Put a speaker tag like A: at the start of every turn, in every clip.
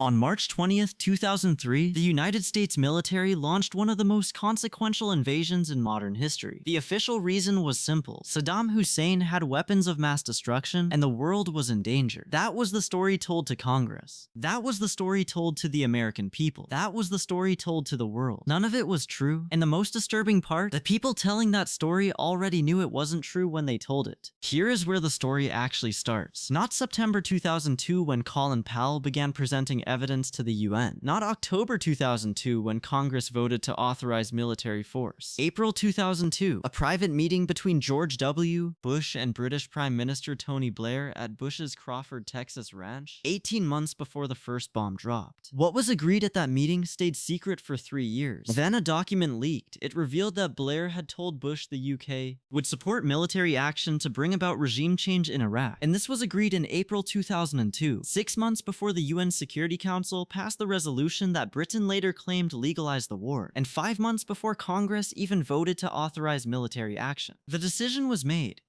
A: On March 20th, 2003, the United States military launched one of the most consequential invasions in modern history. The official reason was simple. Saddam Hussein had weapons of mass destruction, and the world was in danger. That was the story told to Congress. That was the story told to the American people. That was the story told to the world. None of it was true, and the most disturbing part, the people telling that story already knew it wasn't true when they told it. Here is where the story actually starts. Not September 2002 when Colin Powell began presenting evidence to the UN. Not October 2002 when Congress voted to authorize military force. April 2002, a private meeting between George W. Bush and British Prime Minister Tony Blair at Bush's Crawford, Texas ranch, 18 months before the first bomb dropped. What was agreed at that meeting stayed secret for 3 years. Then a document leaked. It revealed that Blair had told Bush the UK would support military action to bring about regime change in Iraq, and this was agreed in April 2002, 6 months before the UN Security Council passed the resolution that Britain later claimed legalized the war, and 5 months before Congress even voted to authorize military action. The decision was made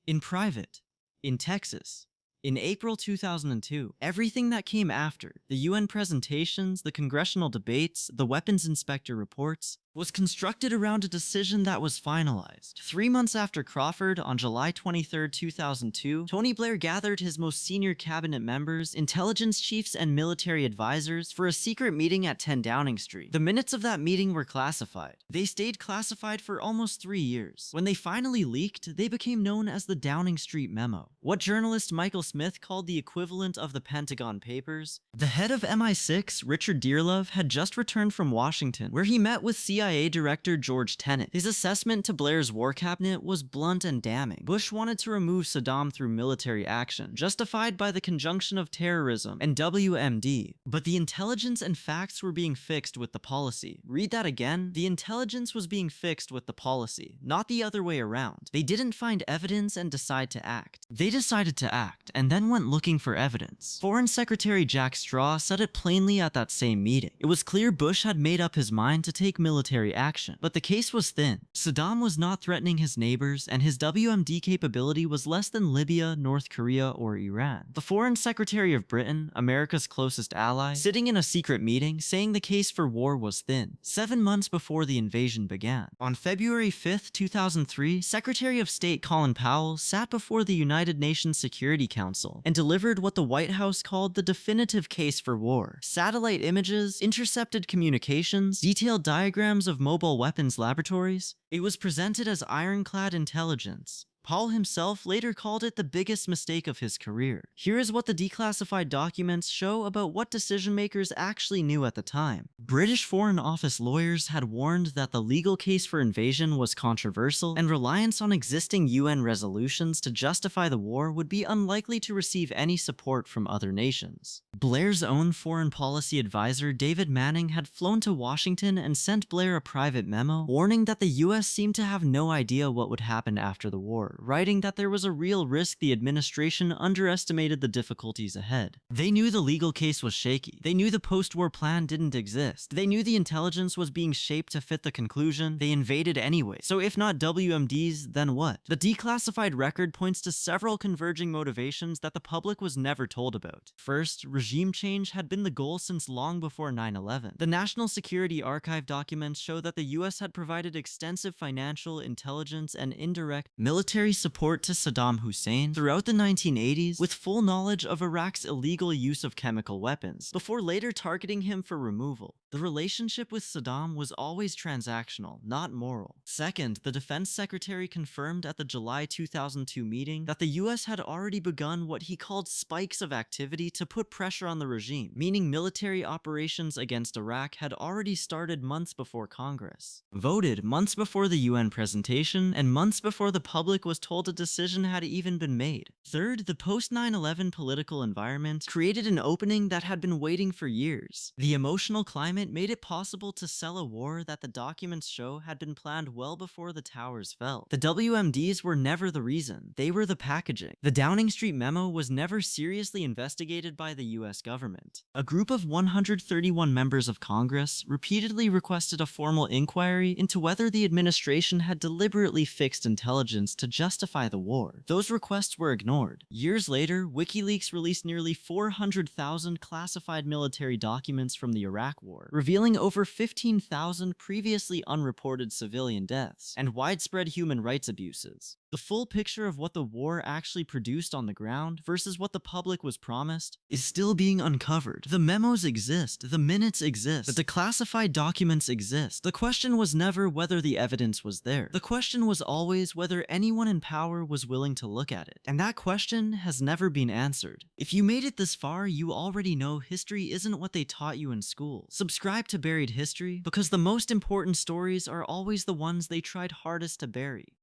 A: in private, in Texas, in April 2002. Everything that came after, the UN presentations, the congressional debates, the weapons inspector reports, was constructed around a decision that was finalized. 3 months after Crawford, on July 23, 2002, Tony Blair gathered his most senior cabinet members, intelligence chiefs, and military advisors for a secret meeting at 10 Downing Street. The minutes of that meeting were classified. They stayed classified for almost 3 years. When they finally leaked, they became known as the Downing Street Memo, what journalist Michael Smith called the equivalent of the Pentagon Papers. The head of MI6, Richard Dearlove, had just returned from Washington, where he met with CIA Director George Tenet. His assessment to Blair's war cabinet was blunt and damning. Bush wanted to remove Saddam through military action, justified by the conjunction of terrorism and WMD. But the intelligence and facts were being fixed with the policy. Read that again. The intelligence was being fixed with the policy, not the other way around. They didn't find evidence and decide to act. They decided to act, and then went looking for evidence. Foreign Secretary Jack Straw said it plainly at that same meeting. It was clear Bush had made up his mind to take military action, but the case was thin. Saddam was not threatening his neighbors, and his WMD capability was less than Libya, North Korea, or Iran. The Foreign Secretary of Britain, America's closest ally, sitting in a secret meeting saying the case for war was thin, 7 months before the invasion began. On February 5, 2003, Secretary of State Colin Powell sat before the United Nations Security Council and delivered what the White House called the definitive case for war. Satellite images, intercepted communications, detailed diagrams of mobile weapons laboratories. It was presented as ironclad intelligence. Paul himself later called it the biggest mistake of his career. Here is what the declassified documents show about what decision makers actually knew at the time. British Foreign Office lawyers had warned that the legal case for invasion was controversial, and reliance on existing UN resolutions to justify the war would be unlikely to receive any support from other nations. Blair's own foreign policy advisor, David Manning, had flown to Washington and sent Blair a private memo warning that the US seemed to have no idea what would happen after the war, writing that there was a real risk the administration underestimated the difficulties ahead. They knew the legal case was shaky. They knew the post-war plan didn't exist. They knew the intelligence was being shaped to fit the conclusion. They invaded anyway. So if not WMDs, then what? The declassified record points to several converging motivations that the public was never told about. First, regime change had been the goal since long before 9/11. The National Security Archive documents show that the US had provided extensive financial, intelligence, and indirect military support to Saddam Hussein throughout the 1980s, with full knowledge of Iraq's illegal use of chemical weapons, before later targeting him for removal. The relationship with Saddam was always transactional, not moral. Second, the defense secretary confirmed at the July 2002 meeting that the US had already begun what he called spikes of activity to put pressure on the regime, meaning military operations against Iraq had already started months before Congress voted, months before the UN presentation, and months before the public was told a decision had even been made. Third, the post-9/11 political environment created an opening that had been waiting for years. The emotional climate made it possible to sell a war that the documents show had been planned well before the towers fell. The WMDs were never the reason. They were the packaging. The Downing Street Memo was never seriously investigated by the US government. A group of 131 members of Congress repeatedly requested a formal inquiry into whether the administration had deliberately fixed intelligence to justify the war. Those requests were ignored. Years later, WikiLeaks released nearly 400,000 classified military documents from the Iraq War, revealing over 15,000 previously unreported civilian deaths and widespread human rights abuses. The full picture of what the war actually produced on the ground versus what the public was promised is still being uncovered. The memos exist, the minutes exist, the declassified documents exist. The question was never whether the evidence was there. The question was always whether anyone in power was willing to look at it. And that question has never been answered. If you made it this far, you already know history isn't what they taught you in school. Subscribe to Buried History because the most important stories are always the ones they tried hardest to bury.